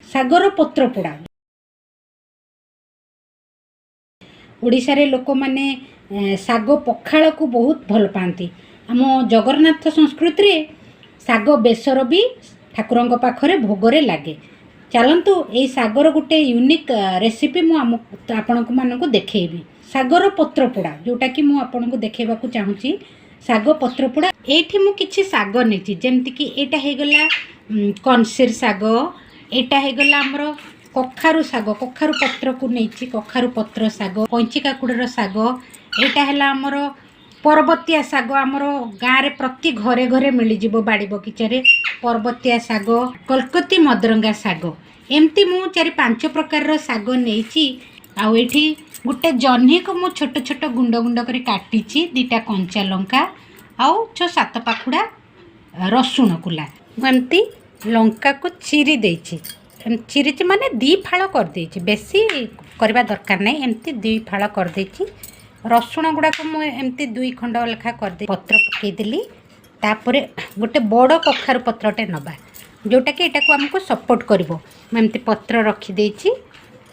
सागर पत्र पोड़ा ओडिशा रे लोक माने साग पखाल को बहुत भल पाती। आम जगन्नाथ संस्कृति रे साग बेसर भी ठाकुर पाखरे भोगरे लगे। चलतु ये सागर गोटे यूनिक रेसिपी मुझे आपण मानक देखी सागर पत्र पोड़ा जोटा कि मुझे देखा चाहूँगी। साग पत्र पोड़ा ये मुझे साग नहीं जमती यहाँ होगला कनसेर साग यहाँ होगला आमर कखारु साग कखारु पत्र को नहीं कखारु पत्र साग कंची काकुड़र साग यहाँ है आमर पर्वतिया साग आमर गाँव में प्रति घरे घरे मिलज बाड़ी बगीचारे पर्वतिया साग कलकती मदरंगा साग एमती मु 4-5 प्रकार साग नहीं आठी गोटे जह्नी को मु छोट छोट गुंड गुंड कर काटी 2टा कंचा लंका आउ 6-7 पाखुड़ा रसुण कुला एमती लंका को चिरी देछि चिरी माने 2 फाड़ कर देछि बेसी करबा दरकार नहीं एमती 2 फाड़ कर देछि रसुण गुड़ा को मु एमती 2 खंड लेखा कर दे पत्र पकई देली तापरे गोटे बड़ कखारु पत्रटे नबा जोटा कि एटा को हमको सपोर्ट करिवो एमती पत्र रखी देछि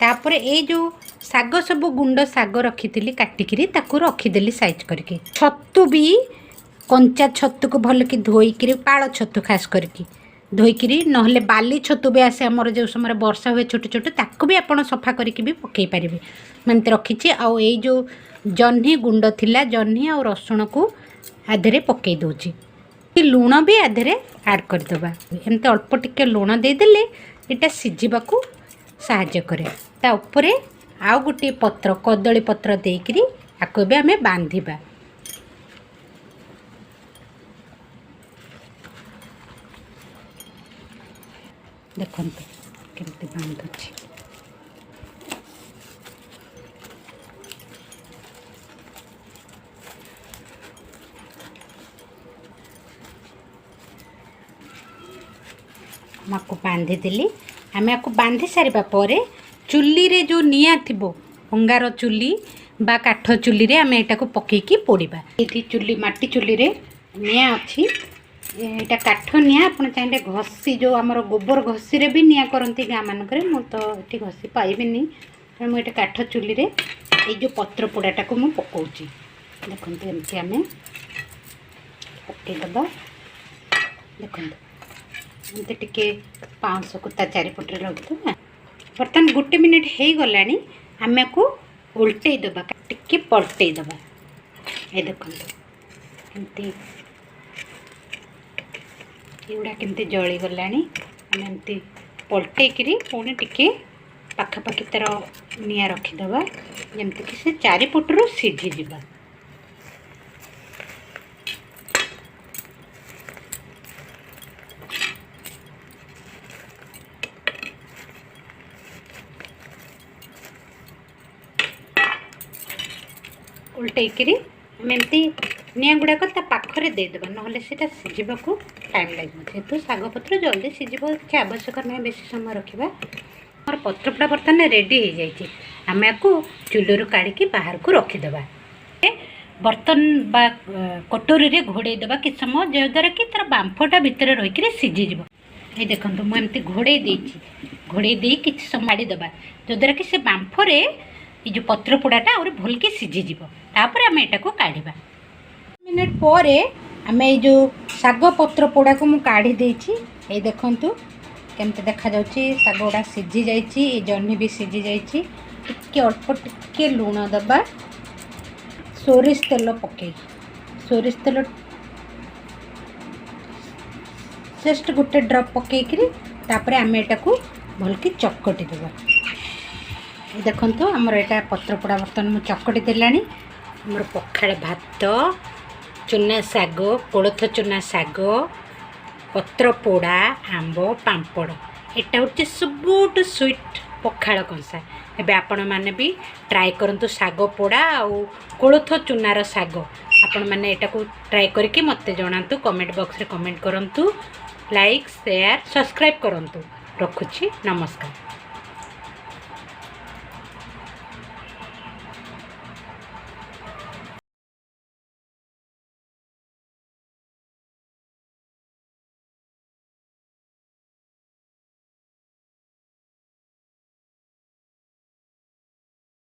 तापरे ए जो साग सब गुंड साग रखी काटिकी ताकू रखीदेली साइज करके छतु भी कंचा छतु को भल कि धोईकरी पाल छतु खास करके धोईकरी नहले बाली छतु भी आसे आमर जो समय वर्षा हुए छोट छोट ताकू भी आपड़ सफा करके भी पकई पारे एमती रखी आउ ये जो जह्नी गुंड थिला जह्नी आ रसुण को आधे पकई दूची लुण भी आधे आड करदे एमती अल्प टिके लुण देदेले यहाँ सीझा साहाय्य करे ता उपरे आउ गोटे पत्र कदली पत्र देकरी आको भी आमे बांधिबा देखंतु केमती बांधुछि माको बांधी देली आमे आको बांधी सारिबा परे चुली रे जो निया थिबो अंगार चुली बा काठ चुली रे आमे एटा को पकेकी पोड़ीबा एठी चुली माटी चुली रे निया अछि एटा काठ निया आपण चाहे घसी जो आमर गोबर घसी रे भी निया करंती गाँ मानक मु तो ये घसी पाइबिनी मुझे काठ चुली रे ये जो पत्र पोड़ाटा को मु पकाउची देखंतु एमती आमे पकेदबा देखंतु एमती टिके पाउंस को ता चारिपटे रखिदबा बर्तमान 1 मिनिट हो गलानी आमे को उल्टे दबा टिके पलटे दबा ये देखंतु एमती एगुड़ा केमती जली गलानी एमती पलटेकरी पुणी टिके पाखापाखि तार निया रखीदबा जमती कि से चारिपटरू सीझीजा उल्टेकरी एमती निया गुड़ाक पाखरे देदेबा नहले सेटा सीझा को टाइम लगे जेहेतु साग पत्र जल्दी सीझ कि आवश्यक ना बेसी समय रखा मोर पत्रपोड़ा बर्तमान रेडी हो जाए आम आपको चुलू काढ़ी बाहर को रखीदे बर्तन बा कटोरी रे घोड़े देबा कि समय जद्वारा कि तार बांफटा भितर रहीकि सीझीज ये देखो मुझे घोड़े घोड़े कि समय माड़ी देबा जद्वारा कि से बांफरे ये जो पत्र पोड़ाटा और भल के सीझीज तापर आम एटा को काढ़ा मिनिट पर आम ये जो साग पत्र पोड़ा को मु काढ़ी देछि ये देखंतु केमते देखा जाउछि साग गुड़ा सीझी जाइछि ये जह्नी भी सीझी जाइछि टिके अल्प टिके लुण दबा सोरिष तेल पके सोरिष तेल जस्ट गोटे ड्रप पकेकरी तापर आम एटा को भल की चकटी देबा ये देखंतु हमर एटा पत्र पोड़ा बर्तन मु चकटी देलानी हमर पखाळ भात चुना साग कोलथ चुना साग पत्र पोड़ा आंब पांपड़ एटा हूँ सबुठ स्वीट पखाळ कंसा एबे आपण माने भी ट्राए करंतु साग पोड़ा आउ कोलथ चुनार साग आपण माने एटा को ट्राए करके मते जणांतु कमेंट बॉक्स रे कमेंट करंतु लाइक शेयर सब्सक्राइब करंतु रखुछि नमस्कार।